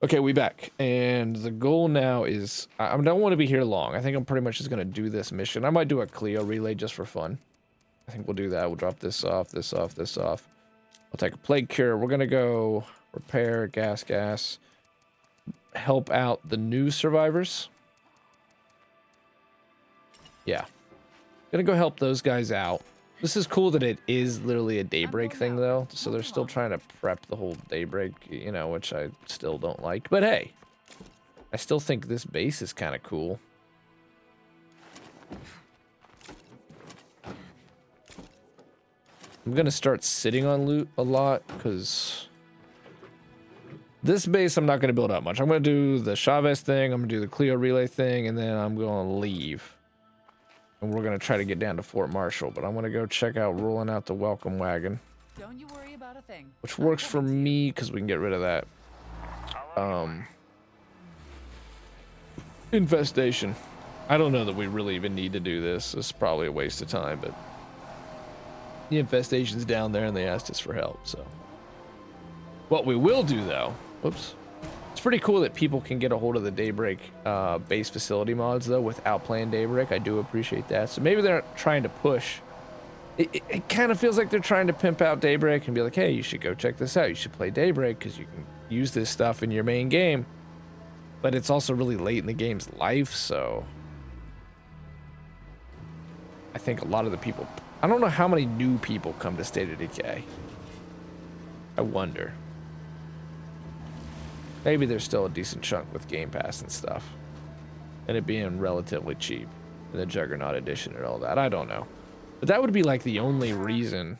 Okay, we back, and the goal now is I don't want to be here long. I think I'm pretty much just gonna do this mission. I might do a Clio relay just for fun. I think we'll do that. We'll drop this off, this off, this off. I'll take a plague cure. We're gonna go repair, gas, help out the new survivors. Yeah, gonna go help those guys out. This is cool that it is literally a daybreak thing, though. So they're still trying to prep the whole daybreak, you know, which I still don't like. But hey, I still think this base is kind of cool. I'm going to start sitting on loot a lot because this base I'm not going to build up much. I'm going to do the Chavez thing. I'm going to do the Clio relay thing, and then I'm going to leave. And we're going to try to get down to Fort Marshall, but I'm going to go check out rolling out the welcome wagon. Don't you worry about a thing. Which works for me because we can get rid of that infestation. I don't know that we really even need to do this. It's probably a waste of time, but the infestation's down there and they asked us for help, so. What we will do though, whoops. It's pretty cool that people can get a hold of the Daybreak base facility mods though without playing Daybreak. I do appreciate that. So maybe they're trying to push. It kind of feels like they're trying to pimp out Daybreak and be like, hey, you should go check this out. You should play Daybreak because you can use this stuff in your main game. But it's also really late in the game's life, so I think a lot of the people, I don't know how many new people come to State of Decay. I wonder. Maybe there's still a decent chunk with Game Pass and stuff. And it being relatively cheap. And the Juggernaut Edition and all that. I don't know. But that would be like the only reason.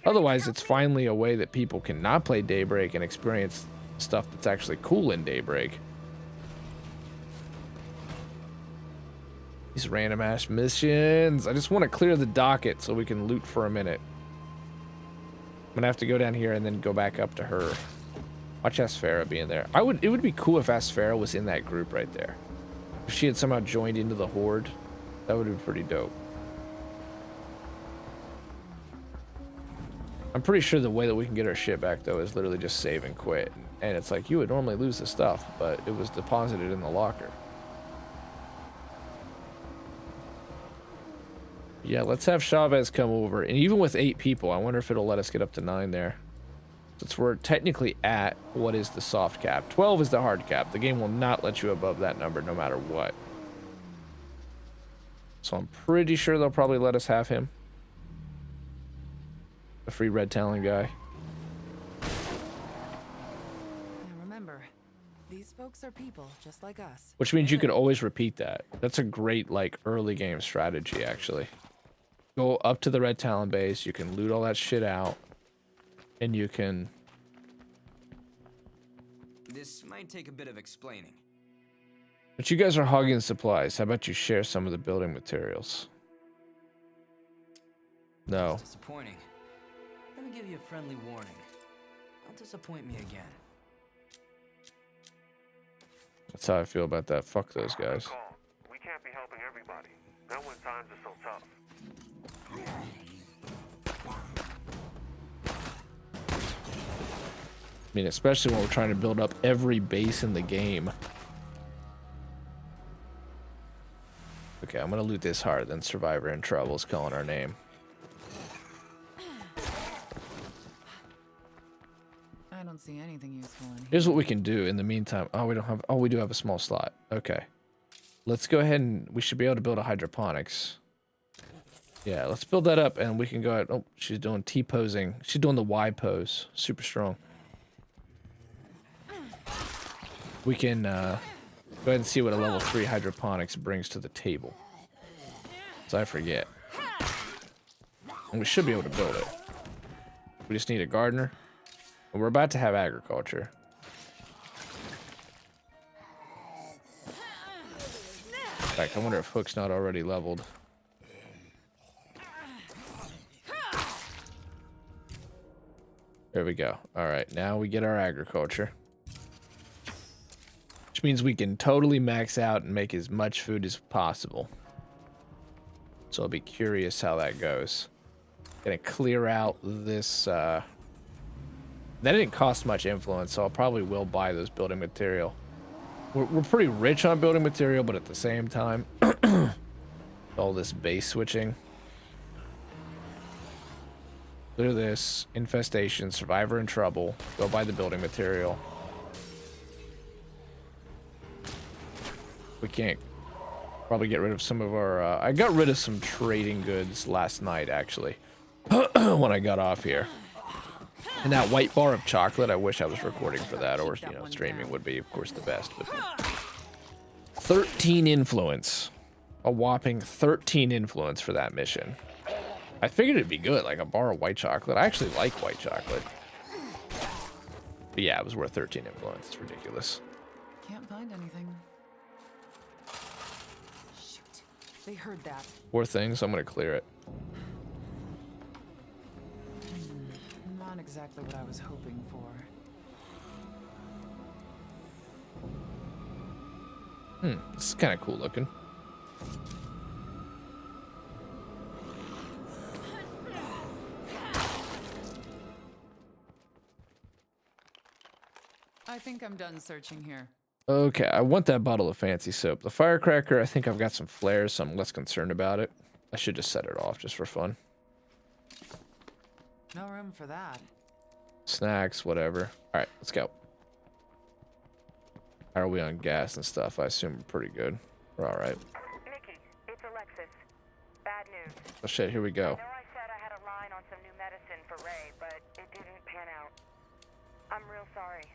Otherwise, it's finally a way that people can not play Daybreak and experience stuff that's actually cool in Daybreak. These random ass missions. I just want to clear the docket so we can loot for a minute. I'm gonna have to go down here and then go back up to her. Watch Asphera being there. It would be cool if Asphera was in that group right there. If she had somehow joined into the horde, that would be pretty dope. I'm pretty sure the way that we can get our shit back though is literally just save and quit. And it's like you would normally lose the stuff, but it was deposited in the locker. Yeah, let's have Chavez come over. And even with 8 people, I wonder if it'll let us get up to 9 there. Since we're technically at what is the soft cap. 12 is the hard cap. The game will not let you above that number no matter what. So I'm pretty sure they'll probably let us have him. The free red talon guy. Now remember, these folks are people just like us. Which means you could always repeat that. That's a great like early game strategy actually. Go up to the red talon base, you can loot all that shit out. And you can... This might take a bit of explaining. But you guys are hogging supplies. How about you share some of the building materials? No. That's disappointing. Let me give you a friendly warning. Don't disappoint me again. That's how I feel about that. Fuck those guys. We can't be helping everybody. Not when times are so tough. I mean, especially when we're trying to build up every base in the game. Okay, I'm gonna loot this hard, then Survivor in Trouble is calling our name. I don't see anything useful in here. Here's what we can do in the meantime. Oh, we don't have... Oh, we do have a small slot. Okay. Let's go ahead and... We should be able to build a hydroponics. Yeah, let's build that up and we can go ahead... Oh, she's doing T-posing. She's doing the Y pose. Super strong. We can go ahead and see what a level 3 hydroponics brings to the table. So I forget. And we should be able to build it. We just need a gardener. And we're about to have agriculture. In fact, I wonder if Hook's not already leveled. There we go. All right, now we get our agriculture. Which means we can totally max out and make as much food as possible. So I'll be curious how that goes. Gonna clear out this That didn't cost much influence, so I probably will buy those building material. We're pretty rich on building material, but at the same time, all this base switching. Clear this. Infestation. Survivor in trouble. Go buy the building material. We can't probably get rid of some of our... I got rid of some trading goods last night, actually, when I got off here. And that white bar of chocolate, I wish I was recording for that, or, you know, streaming would be, of course, the best. But 13 influence. A whopping 13 influence for that mission. I figured it'd be good, like a bar of white chocolate. I actually like white chocolate. But yeah, it was worth 13 influence. It's ridiculous. Can't find anything. Shoot. They heard that. Poor thing, so I'm gonna clear it. Not exactly what I was hoping for. This is kind of cool looking. I think I'm done searching here. Okay, I want that bottle of fancy soap. The firecracker, I think I've got some flares, so I'm less concerned about it. I should just set it off just for fun. No room for that. Snacks, whatever. Alright, let's go. How are we on gas and stuff? I assume we're pretty good. We're alright. Nikki, it's Alexis. Bad news. Oh shit, here we I go. know I said I had a line on some new medicine for Ray, but it didn't pan out. I'm real sorry.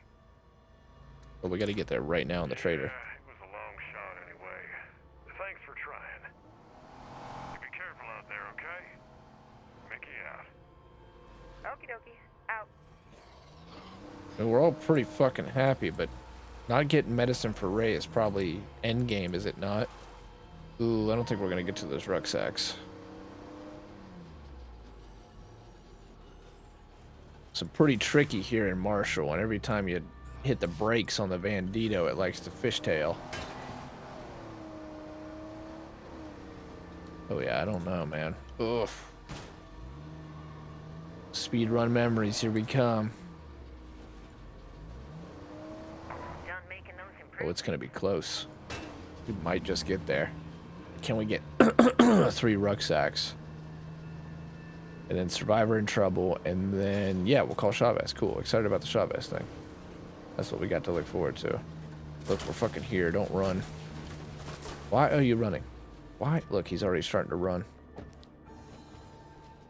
But we gotta get there right now on the trader. Yeah, it was a long shot anyway. Thanks for trying. You be careful out there, okay? Mickey out. Okie dokie. Out. And we're all pretty fucking happy, but not getting medicine for Ray is probably endgame, is it not? Ooh, I don't think we're gonna get to those rucksacks. It's pretty tricky here in Marshall, and every time you hit the brakes on the Bandito, it likes to fishtail. Oh yeah, I don't know, man. Oof. Speedrun memories, here we come. Done making those Oh, improvements. it's gonna be close. We might just get there. Can we get 3 rucksacks? And then Survivor in trouble, and then, yeah, we'll call Chavez. Cool, excited about the Chavez thing. That's what we got to look forward to. Look, we're fucking here, don't run. Why are you running? Why? Look, he's already starting to run.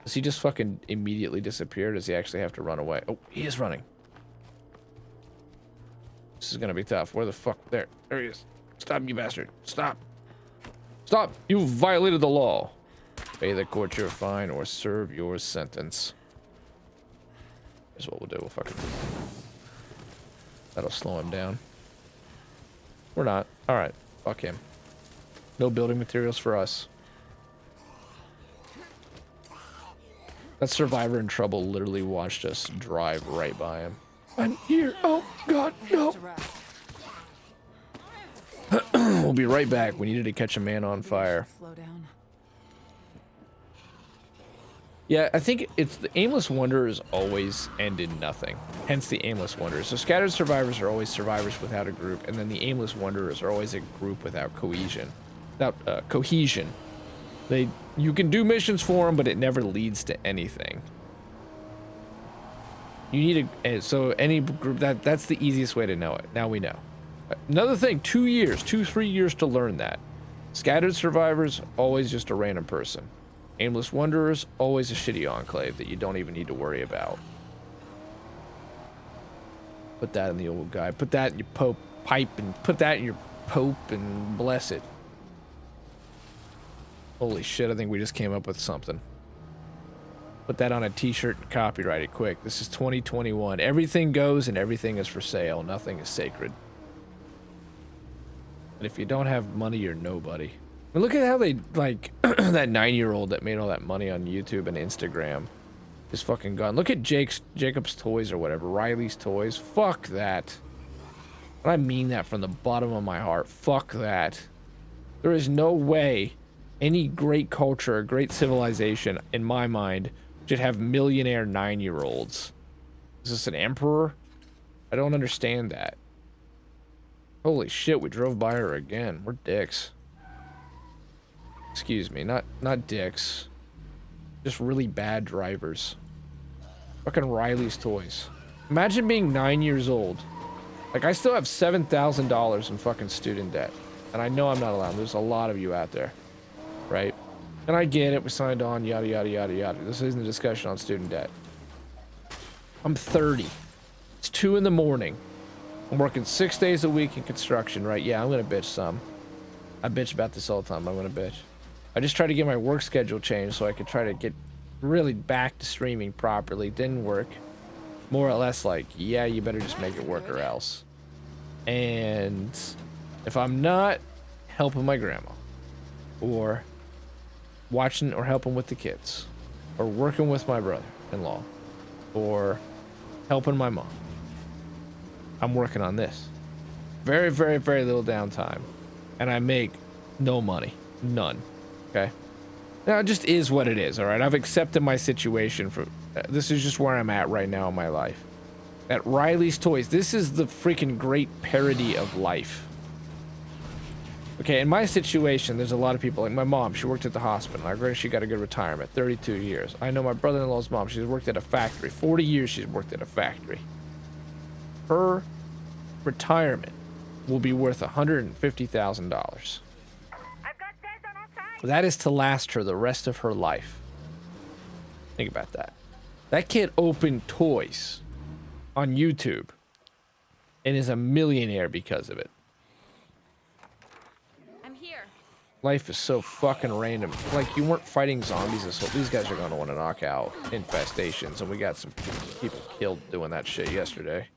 Does he just fucking immediately disappear? Does he actually have to run away? Oh, he is running. This is gonna be tough. Where the fuck? There he is. Stop, you bastard. Stop. Stop. You violated the law. Pay the court your fine or serve your sentence. Here's what we'll do. We'll fucking... That'll slow him down. We're not. Alright. Fuck him. No building materials for us. That survivor in trouble literally watched us drive right by him. I'm here. Oh, God, no. To rest. We'll be right back. We needed to catch a man on fire. Slow down. Yeah, I think it's the aimless wanderers always end in nothing. Hence the aimless wanderers. So scattered survivors are always survivors without a group, and then the aimless wanderers are always a group without cohesion. Without cohesion. You can do missions for them, but it never leads to anything. You need so any group that's the easiest way to know it. Now we know. Another thing, 2 years, 3 years to learn that. Scattered survivors, always just a random person. Aimless wanderers, always a shitty enclave that you don't even need to worry about. Put that in the old guy. Put that in your pipe and put that in your pope and bless it. Holy shit, I think we just came up with something. Put that on a t-shirt and copyright it quick. This is 2021. Everything goes and everything is for sale. Nothing is sacred. And if you don't have money, you're nobody. I mean, look at how they, like, that 9-year-old that made all that money on YouTube and Instagram is fucking gone. Look at Jacob's Toys or whatever. Riley's Toys. Fuck that. And I mean that from the bottom of my heart. Fuck that. There is no way any great culture or great civilization, in my mind, should have millionaire 9-year-olds. Is this an emperor? I don't understand that. Holy shit, we drove by her again. We're dicks. Excuse me, not dicks. Just really bad drivers. Fucking Riley's Toys. Imagine being 9 years old. Like, I still have $7,000 in fucking student debt. And I know I'm not alone. There's a lot of you out there. Right? And I get it. We signed on, yada, yada, yada, yada. This isn't a discussion on student debt. I'm 30. It's 2 in the morning. I'm working 6 days a week in construction, right? Yeah, I'm gonna bitch some. I bitch about this all the time. I'm gonna bitch. I just tried to get my work schedule changed so I could try to get really back to streaming properly. Didn't work. More or less like, yeah, you better just make it work or else. And if I'm not helping my grandma, or watching or helping with the kids, or working with my brother-in-law, or helping my mom, I'm working on this. Very, very, very little downtime. And I make no money. None. Okay? Now, it just is what it is, alright? I've accepted my situation for... this is just where I'm at right now in my life. At Riley's Toys, this is the freaking great parody of life. Okay, in my situation, there's a lot of people, like my mom, she worked at the hospital. I agree she got a good retirement, 32 years. I know my brother-in-law's mom, she's worked at a factory. 40 years she's worked at a factory. Her retirement will be worth $150,000. That is to last her the rest of her life. Think about that. That kid opened toys on YouTube and is a millionaire because of it. I'm here. Life is so fucking random. Like, you weren't fighting zombies this whole... These guys are going to want to knock out infestations, and we got some people killed doing that shit yesterday.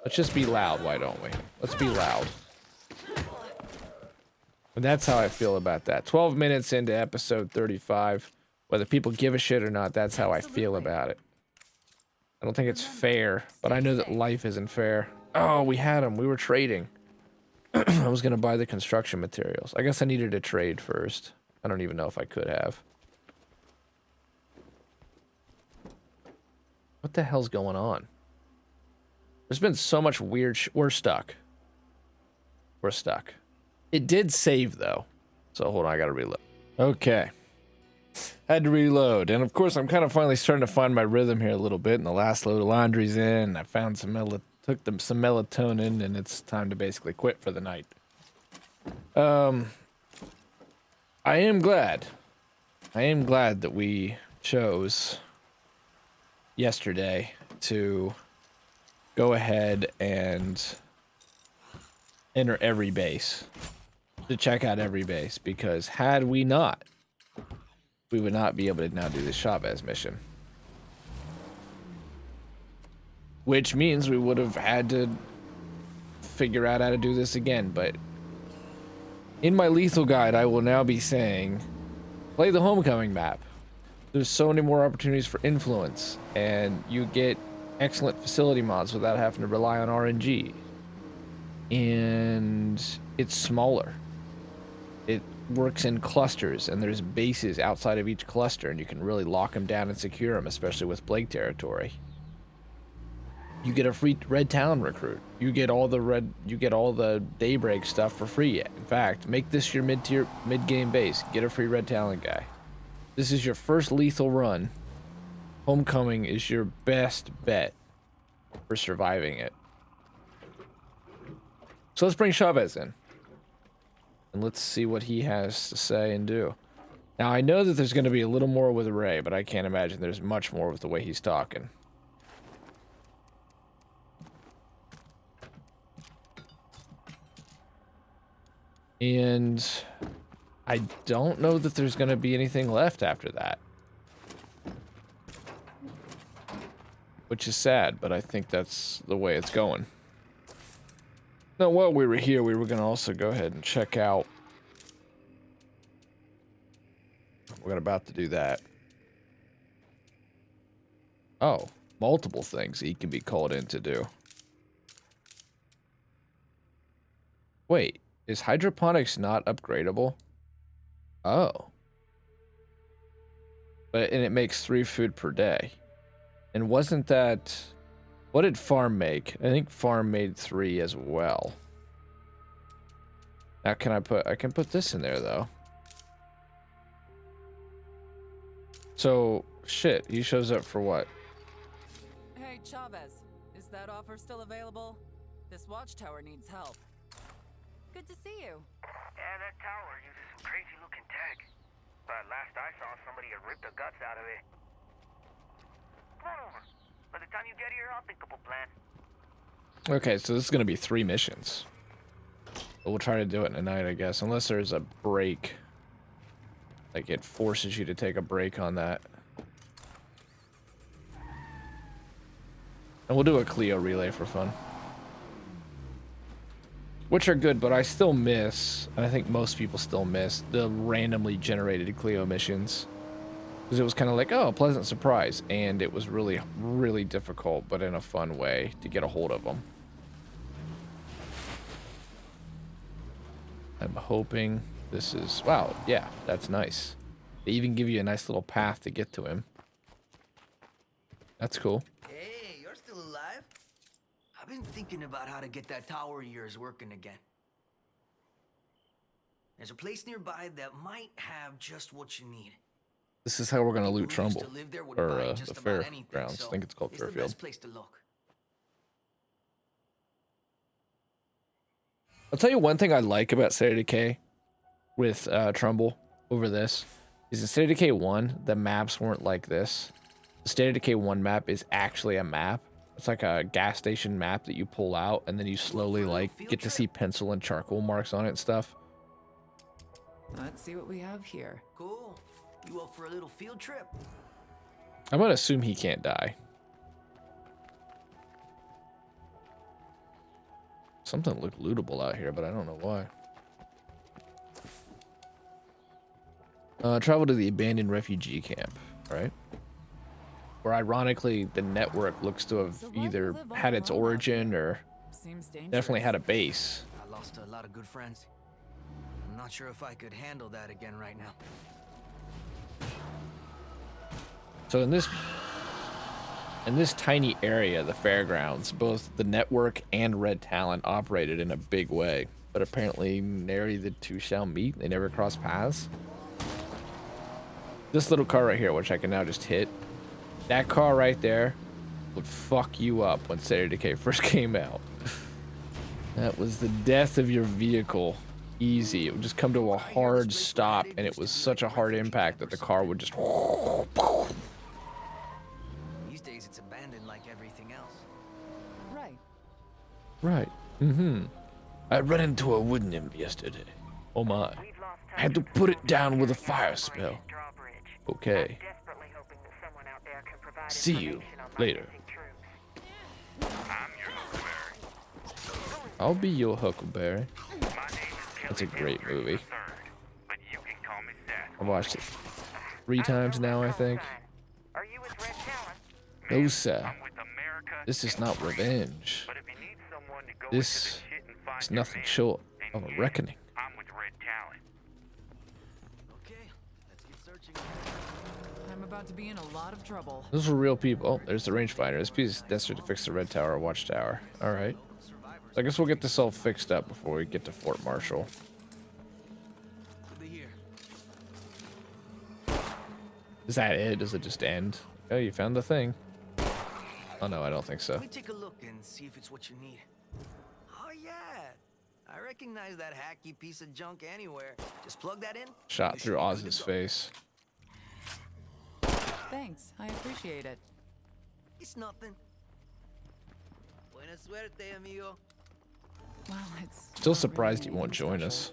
Let's just be loud, why don't we? Let's be loud. And that's how I feel about that. 12 minutes into episode 35. Whether people give a shit or not, that's how I feel about it. I don't think it's fair, but I know that life isn't fair. Oh, we had them. We were trading. I was going to buy the construction materials. I guess I needed a trade first. I don't even know if I could have. What the hell's going on? There's been so much weird we're stuck. We're stuck. It did save, though. So, hold on, I gotta reload. Okay. Had to reload. And, of course, I'm kind of finally starting to find my rhythm here a little bit. And the last load of laundry's in. I found some some melatonin, and it's time to basically quit for the night. I am glad. I am glad that we chose yesterday to go ahead and enter every base. To check out every base, because had we not, we would not be able to now do the Chavez mission. Which means we would have had to figure out how to do this again, but in my lethal guide, I will now be saying, play the homecoming map. There's so many more opportunities for influence, and you get excellent facility mods without having to rely on RNG. And it's smaller. It works in clusters, and there's bases outside of each cluster, and you can really lock them down and secure them, especially with Blake territory. You get a free Red Talon recruit. You get all the Daybreak stuff for free. In fact, make this your mid-game base. Get a free Red Talon guy. This is your first lethal run. Homecoming is your best bet for surviving it. So let's bring Chavez in. And let's see what he has to say and do. Now, I know that there's going to be a little more with Ray, but I can't imagine there's much more with the way he's talking. And I don't know that there's going to be anything left after that. Which is sad, but I think that's the way it's going. Now, while we were here, we were going to also go ahead and check out. We're about to do that. Oh, multiple things he can be called in to do. Wait, is hydroponics not upgradable? Oh. And it makes 3 food per day. And wasn't that... What did Farm make? I think Farm made 3 as well. Now can I can put this in there though. So, shit, he shows up for what? Hey, Chavez. Is that offer still available? This watchtower needs help. Good to see you. Yeah, that tower uses some crazy looking tech. But last I saw, somebody had ripped the guts out of it. Come on over. By the time you get here, I'll think up a plan. Okay, so this is gonna be 3 missions. But we'll try to do it in a night, I guess, unless there's a break. Like it forces you to take a break on that. And we'll do a Clio relay for fun. Which are good, but I still miss, and I think most people still miss, the randomly generated Clio missions. Because it was kind of like, oh, a pleasant surprise. And it was really, really difficult, but in a fun way to get a hold of them. I'm hoping this is... Wow, yeah, that's nice. They even give you a nice little path to get to him. That's cool. Hey, you're still alive? I've been thinking about how to get that tower of yours working again. There's a place nearby that might have just what you need. This is how we're going to loot People who used Trumbull. to live there would Or buy the just about anything, fairgrounds. so I think it's called it's the Fairfield. best place to look. I'll tell you one thing I like about State of Decay with Trumbull over this is in State of Decay 1, the maps weren't like this. The State of Decay 1 map is actually a map. It's like a gas station map that you pull out and then you slowly like get to see pencil and charcoal marks on it and stuff. Let's see what we have here. Cool. You up for a little field trip? I'm gonna assume he can't die. Something looked lootable out here, but I don't know why. Travel to the abandoned refugee camp, right? Where ironically the network looks to have either had its origin or Seems dangerous. definitely had a base. I lost a lot of good friends. I'm not sure if I could handle that again right now. So in this tiny area, the fairgrounds, both the network and Red Talon operated in a big way, but apparently nary the two shall meet. They never cross paths. This little car right here, which I can now just hit, that car right there would fuck you up when State of Decay first came out. That was the death of your vehicle. Easy. It would just come to a hard stop, and it was such a hard impact that the car would just... These days it's abandoned like everything else. Right. Right. I ran into a wood nymph yesterday. Oh my. We've lost touch I had to with put it the down with a Operation fire spell. Drawbridge. Okay. I'm desperately hoping that someone out there can provide See you information on my later. missing troops. I'm your Huckleberry. I'll be your Huckleberry. My name is That's a Kelly great Mildred movie. III, but you can call me Sasquatch. I watched it 3 times now, I think. Are you with Red Talon? No, sir. I'm with America This is and not freedom. revenge. But if you need someone to go This into the shit and find is your nothing man, short then of a yeah, reckoning. I'm with Red Talon. Okay, let's get searching. I'm about to be in a lot of trouble. Those are real people. Oh, there's the rangefinder. This piece is necessary to fix the red tower or watchtower. Alright. So I guess we'll get this all fixed up before we get to Fort Marshall. Could be here. Is that it? Does it just end? Oh, you found the thing. Oh no, I don't think so. Let me take a look and see if it's what you need. Oh yeah, I recognize that hacky piece of junk anywhere. Just plug that in. Shot you through should be good to Oz's go. face. Thanks. I appreciate it. It's nothing. Buena suerte, amigo. Well, it's Still not surprised he really won't anything join special. us.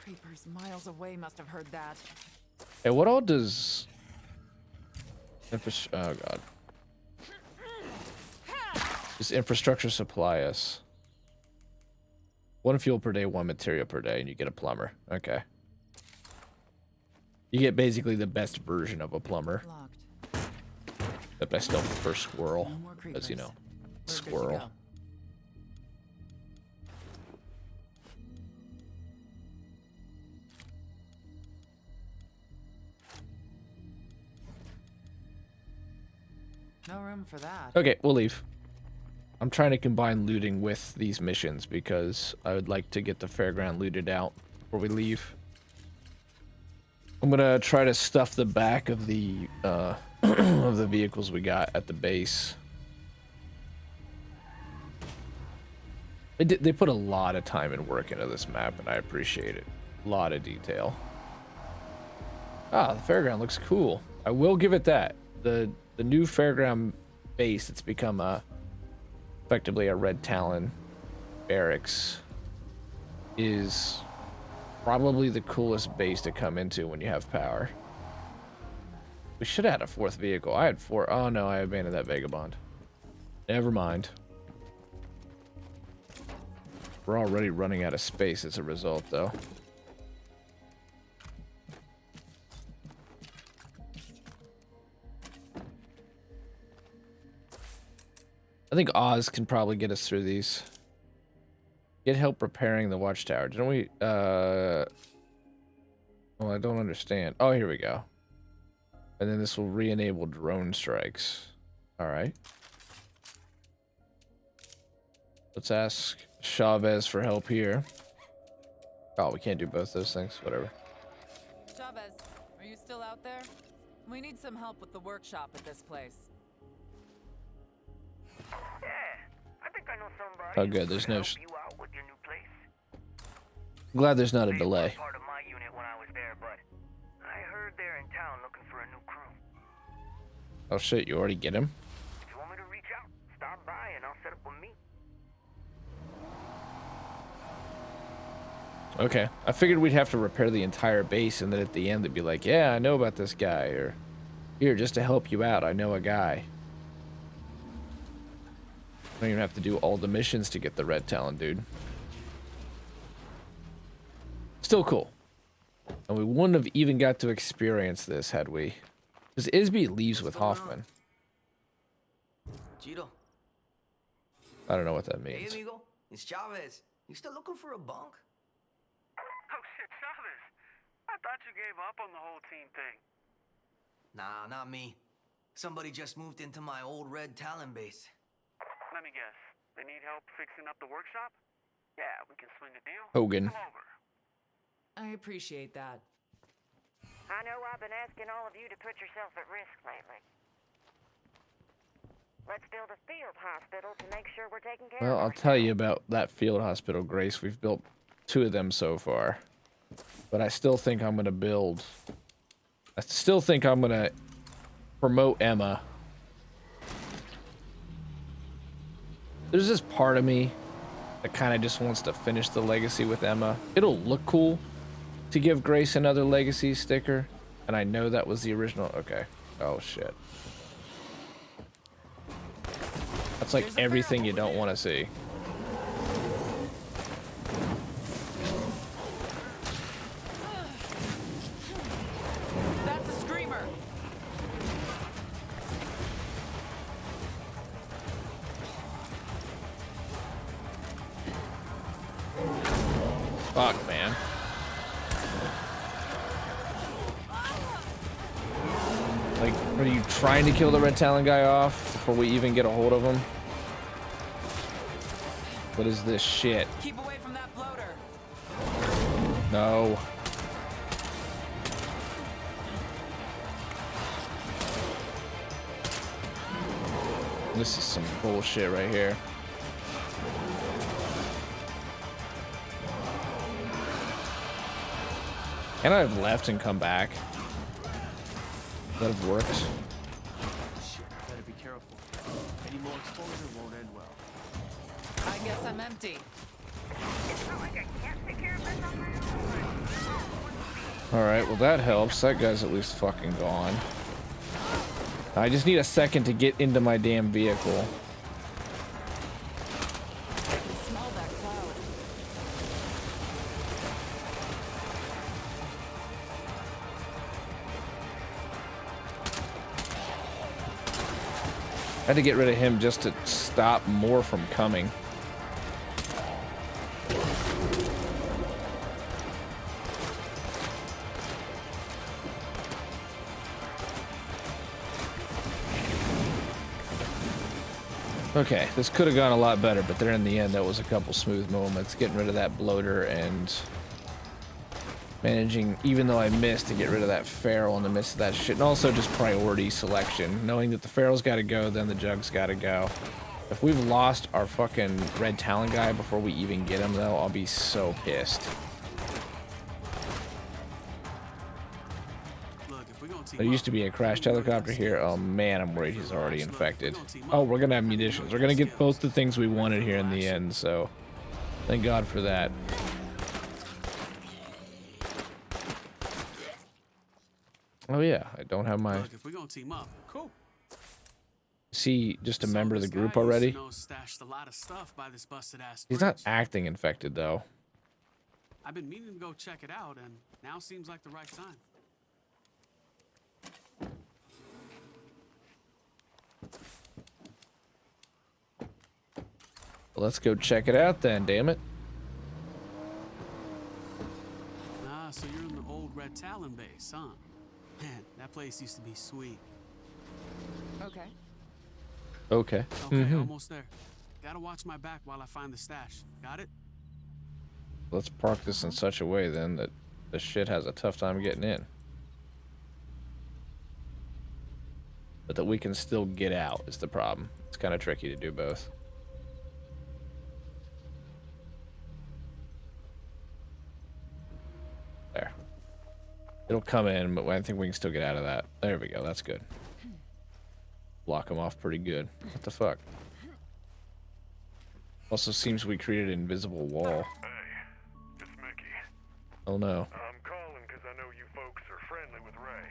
Creepers miles away must have heard that. Hey, what all does... Oh god. Does infrastructure supply us? 1 fuel per day, 1 material per day, and you get a plumber. Okay. You get basically the best version of a plumber. Locked. Except I still prefer squirrel, No more as you creepers. know. We're good to Squirrel. go. No room for that. Okay, we'll leave. I'm trying to combine looting with these missions because I would like to get the fairground looted out before we leave. I'm gonna try to stuff the back of the of the vehicles we got at the base. They put a lot of time and work into this map, and I appreciate it. A lot of detail. Ah, the fairground looks cool. I will give it that. The new fairground base, it's become effectively a Red Talon barracks, is probably the coolest base to come into when you have power. We should have had a fourth vehicle. I had four. Oh no, I abandoned that vagabond. Never mind. We're already running out of space as a result, though. I think Oz can probably get us through these. Get help repairing the watchtower. Didn't we, well, I don't understand. Oh, here we go. And then this will re-enable drone strikes. Alright. Let's ask Chavez for help here. Oh, we can't do both those things. Whatever. Chavez, are you still out there? We need some help with the workshop at this place. Yeah, I think I know somebody. Oh, good. who There's can no. help you out with your new place. I'm glad there's not a They delay. were part of my unit when I was there, but I heard they're in town looking for a new crew. Oh shit! You already get him. If you want me to reach out, stop by and I'll set up a meet. Okay. I figured we'd have to repair the entire base, and then at the end they'd be like, "Yeah, I know about this guy," or "Here, just to help you out, I know a guy." I don't even have to do all the missions to get the Red Talon, dude. Still cool. And we wouldn't have even got to experience this had we. Because Isby leaves with Hoffman. Cheeto. I don't know what that Hey, means. amigo. It's Chavez. You still looking for a bunk? Oh shit, Chavez. I thought you gave up on the whole team thing. Nah, not me. Somebody just moved into my old Red Talon base. Let me guess. They need help fixing up the workshop? Yeah, we can swing a deal. Hogan. Come over. I appreciate that. I know I've been asking all of you to put yourself at risk lately. Let's build a field hospital to make sure we're taking care Well, of I'll tell you about that field hospital, Grace. We've built 2 of them so far. But I still think I'm going to build... I still think I'm going to promote Emma. There's this part of me that kind of just wants to finish the legacy with Emma. It'll look cool to give Grace another legacy sticker. And I know that was the original... Okay. Oh, shit. That's like everything you don't want to see. That's a screamer. Fuck, man. Like, are you trying to kill the Red Talon guy off before we even get a hold of him? What is this shit? Keep away from that bloater. No. This is some bullshit right here. Can I have left and come back? That have worked. Shit, better be careful. Any more exposure won't end well. I guess I'm empty. It's not like I can't take care of this on my own. Alright, well that helps. That guy's at least fucking gone. I just need a second to get into my damn vehicle. I can smell that cloud. I had to get rid of him just to stop more from coming. Okay, this could have gone a lot better, but there in the end, that was a couple smooth moments. Getting rid of that bloater and managing, even though I missed, to get rid of that feral in the midst of that shit. And also just priority selection. Knowing that the feral's got to go, then the jug's got to go. If we've lost our fucking red talon guy before we even get him, though, I'll be so pissed. There used to be a crashed helicopter here. Oh man, I'm worried he's already infected. Oh, we're gonna have munitions. We're gonna get both the things we wanted here in the end, so thank God for that. Oh yeah, I don't have my... Look, if we're gonna team up, cool. Is he just a member of the group already? He's not acting infected though. I've been meaning to go check it out, and now seems like the right time. Let's go check it out then, damn it. Ah, so you're in the old Red Talon base, huh? Man, that place used to be sweet. Okay. Okay. Okay, almost there. Gotta watch my back while I find the stash. Got it? Let's park this in such a way then that the shit has a tough time getting in. But that we can still get out is the problem. It's kind of tricky to do both. There. It'll come in, but I think we can still get out of that. There we go. That's good. Block them off pretty good. What the fuck? Also seems we created an invisible wall. Hey, it's Mickey. Oh no. I'm calling because I know you folks are friendly with Ray.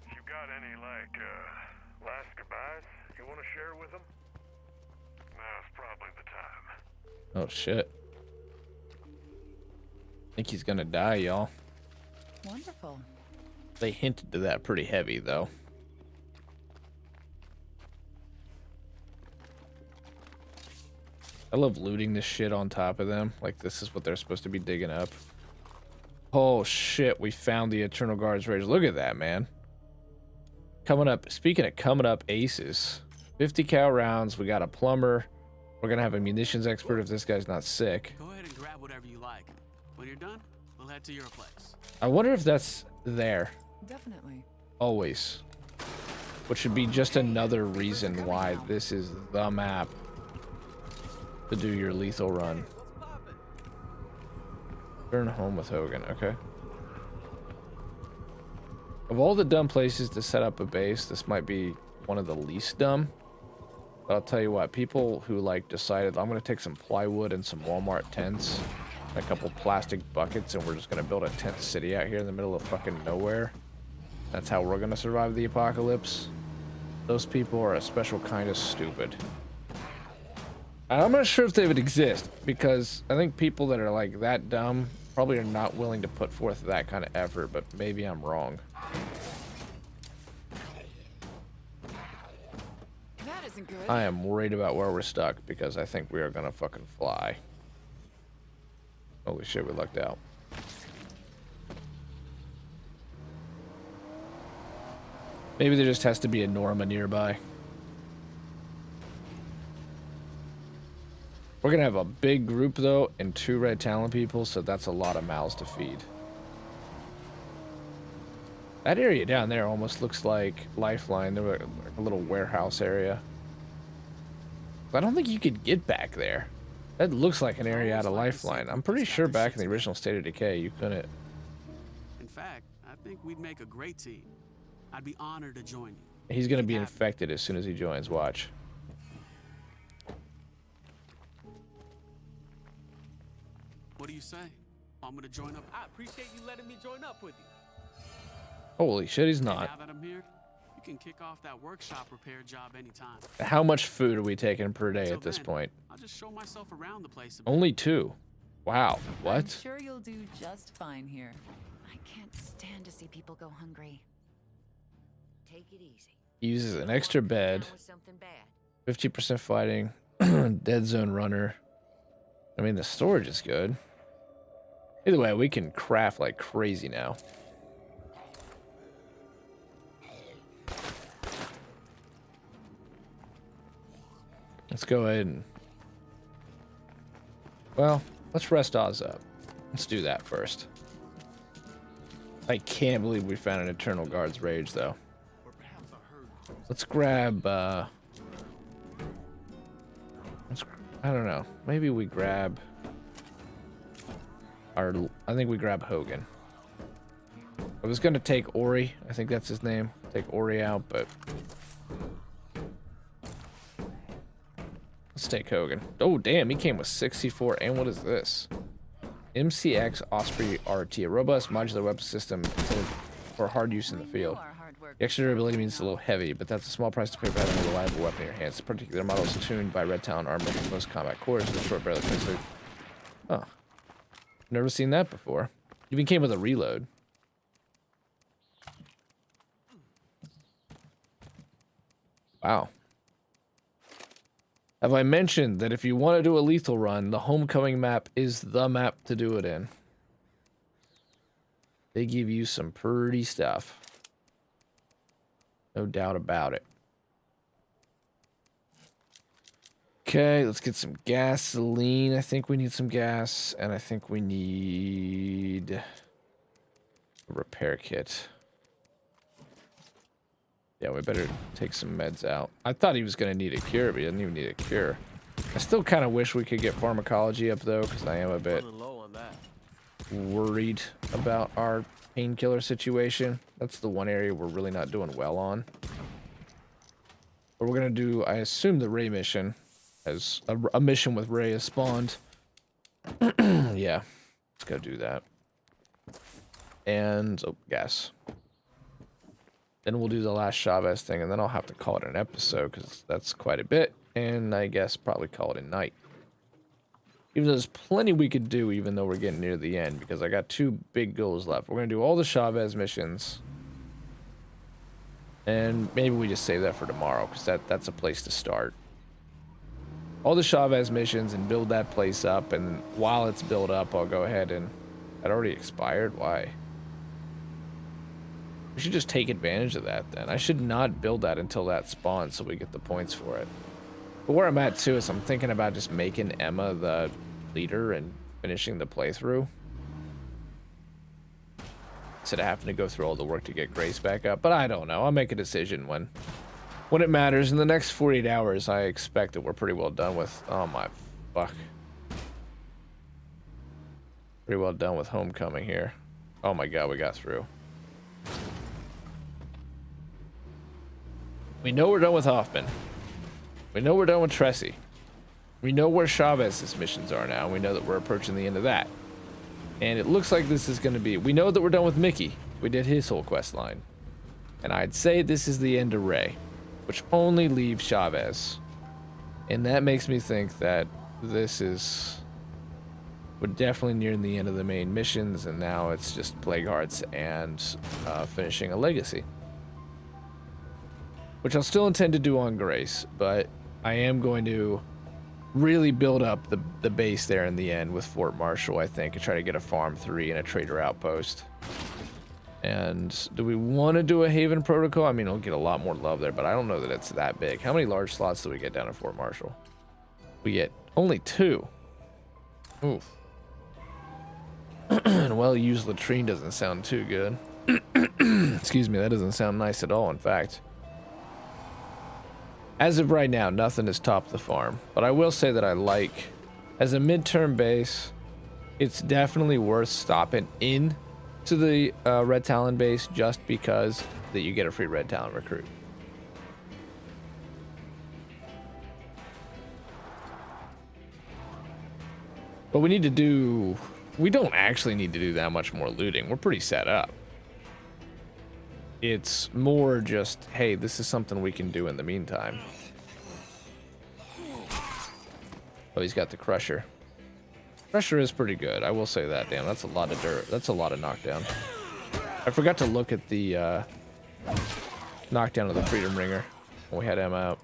If you got any, like, last goodbyes you want to share with him? Now's probably the time. Oh shit. I think he's gonna die, y'all. Wonderful. They hinted to that pretty heavy, though. I love looting this shit on top of them. Like, this is what they're supposed to be digging up. Oh, shit. We found the Eternal Guard's Rage. Look at that, man. Coming up. Speaking of coming up aces. 50 cal rounds. We got a plumber. We're going to have a munitions expert if this guy's not sick. Go ahead and grab whatever you like. When you're done, we'll head to your place. I wonder if that's there. Definitely. Always. Which should be just another reason why this is the map to do your lethal run. Return home with Hogan, okay. Of all the dumb places to set up a base, this might be one of the least dumb. But I'll tell you what, people who like decided, I'm gonna take some plywood and some Walmart tents, and a couple plastic buckets, and we're just gonna build a tent city out here in the middle of fucking nowhere. That's how we're gonna survive the apocalypse. Those people are a special kind of stupid. I'm not sure if they would exist, because I think people that are like that dumb probably are not willing to put forth that kind of effort, but maybe I'm wrong. That isn't good. I am worried about where we're stuck, because I think we are gonna fucking fly. Holy shit, we lucked out. Maybe there just has to be a Norma nearby. We're gonna have a big group though, and 2 Red Talon people, so that's a lot of mouths to feed. That area down there almost looks like Lifeline. There was a little warehouse area. I don't think you could get back there. That looks like an area out of Lifeline. I'm pretty sure back in the original State of Decay you couldn't. In fact, I think we'd make a great team. I'd be honored to join you. He's gonna be infected as soon as he joins, watch. What do you say? I'm gonna join up. I appreciate you letting me join up with you. Holy shit, he's not. Now that I'm here, you can kick off that workshop repair job anytime. How much food are we taking per day at this point? I'll just show myself around the place a bit. Only 2. Wow, I'm what? sure you'll do just fine here. I can't stand to see people go hungry. Take it easy. He uses an extra bed, With something bad. 50% fighting, dead zone runner. I mean, the storage is good. Either way, we can craft like crazy now. Let's go ahead and... Well, let's rest Oz up. Let's do that first. I can't believe we found an Eternal Guard's Rage, though. Let's grab, I don't know. Maybe we grab our... I think we grab Hogan. I was going to take Ori. I think that's his name. Take Ori out, but... Let's take Hogan. Oh, damn. He came with 64. And what is this? MCX Osprey RT, a robust modular weapon system intended for hard use in the field. The extra durability means it's a little heavy, but that's a small price to pay for having a reliable weapon in your hands. This particular model is tuned by Red Talon armor for most combat cores with a short barrel. Oh. Never seen that before. Even came with a reload. Wow. Have I mentioned that if you want to do a lethal run, the Homecoming map is the map to do it in? They give you some pretty stuff. No doubt about it. Okay, let's get some gasoline. I think we need some gas, and I think we need a repair kit. Yeah, we better take some meds out. I thought he was going to need a cure, but he doesn't even need a cure. I still kind of wish we could get pharmacology up, though, because I am a bit worried about our painkiller situation. That's the one area we're really not doing well on. But we're going to do, I assume, the Ray mission. As a mission with Ray has spawned. Yeah, let's go do that. And, oh, gas. Then we'll do the last Chavez thing, and then I'll have to call it an episode, because that's quite a bit. And I guess probably call it a night. Even though there's plenty we could do, even though we're getting near the end, because I got 2 big goals left. We're going to do all the Chavez missions. And maybe we just save that for tomorrow, because that's a place to start. All the Chavez missions and build that place up, and while it's built up, I'll go ahead and... That already expired? Why? We should just take advantage of that then. I should not build that until that spawns so we get the points for it. But where I'm at too is I'm thinking about just making Emma the leader and finishing the playthrough. Instead of having to go through all the work to get Grace back up. But I don't know. I'll make a decision when it matters. In the next 48 hours, I expect that we're pretty well done with... Oh my fuck. Pretty well done with Homecoming here. Oh my god, we got through. We know we're done with Hoffman. We know we're done with Tressie. We know where Chavez's missions are now. We know that we're approaching the end of that. And it looks like this is going to be... We know that we're done with Mickey. We did his whole quest line. And I'd say this is the end of Ray, which only leaves Chavez. And that makes me think that this is... We're definitely nearing the end of the main missions, and now it's just Plague Hearts and finishing a legacy. Which I'll still intend to do on Grace, but I am going to really build up the base there in the end with Fort Marshall, I think, and try to get a Farm 3 and a Trader Outpost. And do we want to do a Haven Protocol? I mean, it'll get a lot more love there, but I don't know that it's that big. How many large slots do we get down at Fort Marshall? We get only 2. Oof. And well-used latrine doesn't sound too good. Excuse me, that doesn't sound nice at all, in fact. As of right now, nothing has topped the farm. But I will say that I like, as a midterm base, it's definitely worth stopping in to the Red Talon base just because that you get a free Red Talon recruit. But we need to do... We don't actually need to do that much more looting. We're pretty set up. It's more just, hey, this is something we can do in the meantime. Oh, he's got the Crusher. Crusher is pretty good, I will say that. Damn, that's a lot of dirt. That's a lot of knockdown. I forgot to look at the knockdown of the Freedom Ringer when we had Emma out.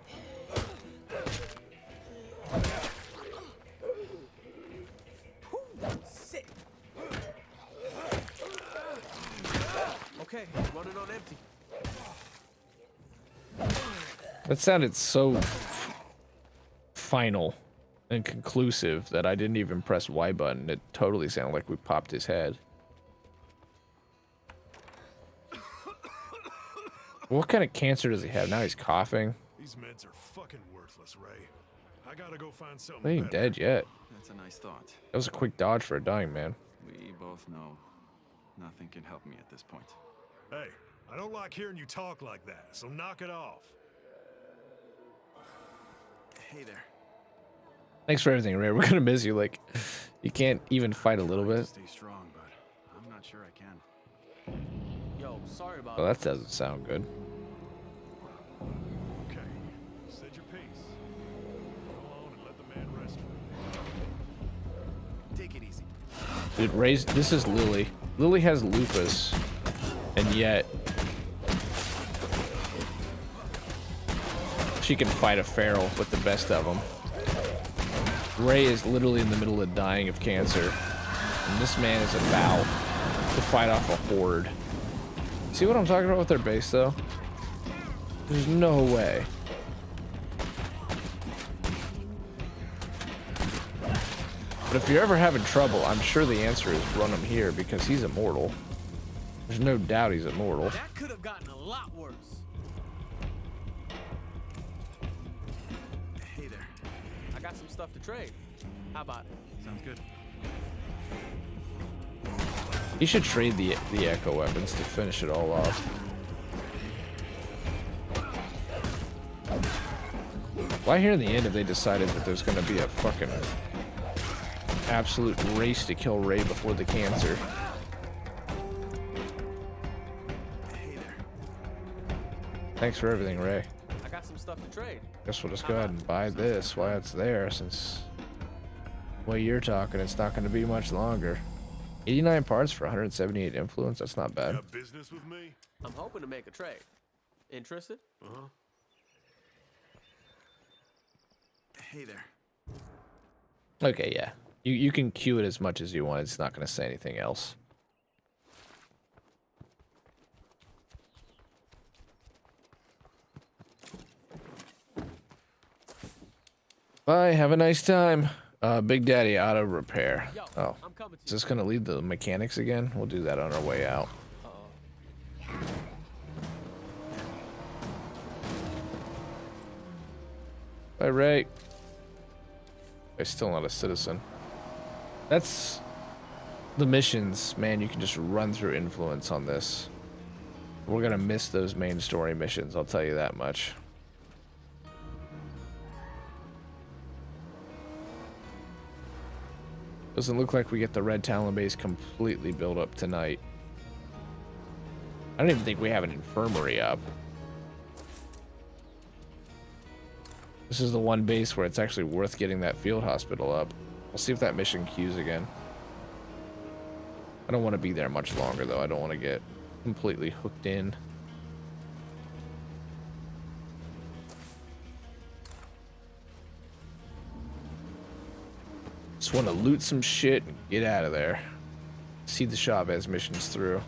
Okay, running on empty. That sounded so final and conclusive that I didn't even press Y button. It totally sounded like we popped his head. What kind of cancer does he have? Now he's coughing. These meds are fucking worthless, Ray. I gotta go find something He ain't better. dead yet. That's a nice thought. That was a quick dodge for a dying man. We both know nothing can help me at this point. Hey, I don't like hearing you talk like that, so knock it off. Hey there. Thanks for everything, Ray. We're gonna miss you. Like, you can't even fight a little bit. Stay strong, but I'm not sure I can. Yo, sorry about Well, that doesn't sound good. Okay, said your piece. Go on and let the man rest for a bit. Take it easy. Dude, Ray's, this is Lily. Lily has lupus, and yet she can fight a feral with the best of them. Ray is literally in the middle of dying of cancer, and this man is about to fight off a horde. See what I'm talking about with their base, though? There's no way. But if you're ever having trouble, I'm sure the answer is run him here because he's immortal. There's no doubt he's immortal. that could have gotten a lot worse. Hey there. I got some stuff to trade. How about it? Sounds good. He should trade the echo weapons to finish it all off. Why here in the end have they decided that there's going to be a fucking absolute race to kill Ray before the cancer? Hey there. Thanks for everything, Ray. I got some stuff to trade. Guess we'll just go ahead and buy this while it's there, since the way you're talking, it's not going to be much longer. 89 parts for 178 influence. That's not bad. Got business with me? I'm hoping to make a trade. Interested? Uh-huh. Hey there. Okay, yeah. You can queue it as much as you want. It's not going to say anything else. Bye. Have a nice time. Big Daddy Auto Repair. Yo, Oh, I'm coming is to you. this going to lead to the mechanics again? We'll do that on our way out. Bye, Ray. I'm still not a citizen. That's the missions, man. You can just run through influence on this. We're gonna miss those main story missions, I'll tell you that much. Doesn't look like we get the Red Talon base completely built up tonight. I don't even think we have an infirmary up. This is the one base where it's actually worth getting that field hospital up. We'll see if that mission queues again. I don't want to be there much longer, though. I don't want to get completely hooked in. Just want to loot some shit and get out of there. See the Chavez missions through.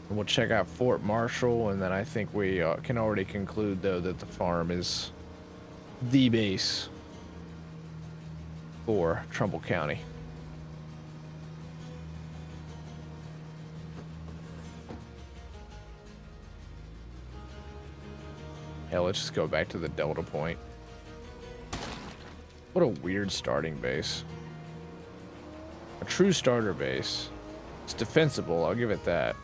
And we'll check out Fort Marshall, and then I think we can already conclude, though, that the farm is the base for Trumbull County. Hell, let's just go back to the Delta Point. What a weird starting base. A true starter base. It's defensible, I'll give it that.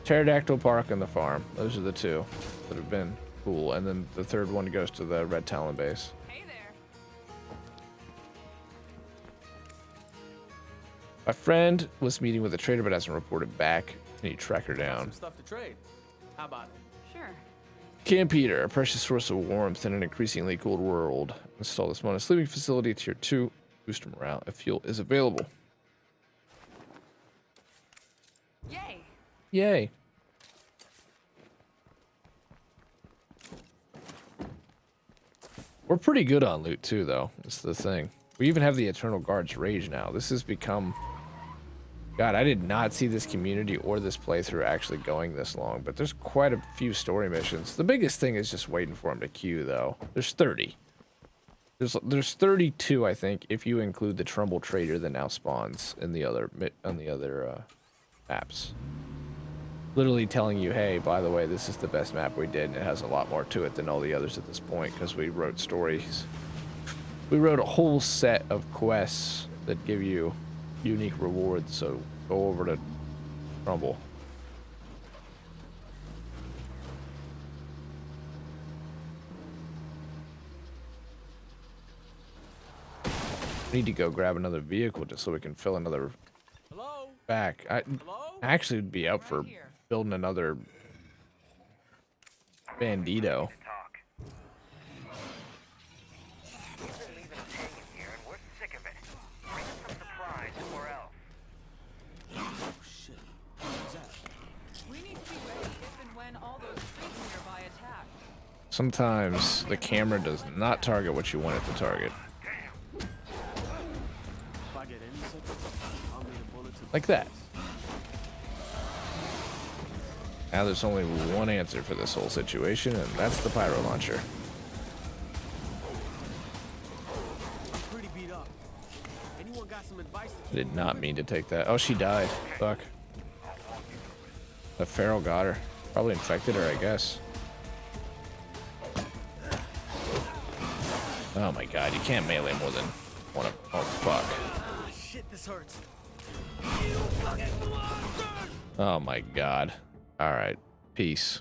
Pterodactyl Park and the farm. Those are the two that have been cool. And then the third one goes to the Red Talon base. Hey there. My friend was meeting with a trader but hasn't reported back. I need to track her Some down. stuff to trade. How about it? Sure. Camp Heater, a precious source of warmth in an increasingly cold world. Install this modern sleeping facility tier 2. Boost morale if fuel is available. Yay. Yay. We're pretty good on loot too, though. That's the thing. We even have the Eternal Guard's Rage now. This has become... God, I did not see this community or this playthrough actually going this long, but there's quite a few story missions. The biggest thing is just waiting for them to queue, though. There's 30. There's 32, I think, if you include the Trumbull Trader that now spawns in the other maps. Literally telling you, hey, by the way, this is the best map we did, and it has a lot more to it than all the others at this point because we wrote stories. We wrote a whole set of quests that give you unique rewards. So go over to Trumbull. Need to go grab another vehicle just so we can fill another back. I actually would be up for building another Bandito. We need to be ready if and when all those trees nearby attack. Sometimes the camera does not target what you want it to target. Like that. Now there's only one answer for this whole situation, and that's the pyro launcher. I did not mean to take that. Oh, she died. Fuck. The feral got her. Probably infected her, I guess. Oh my god, you can't melee more than one of... Oh, fuck. Shit, this hurts. Oh my god. Alright. Peace.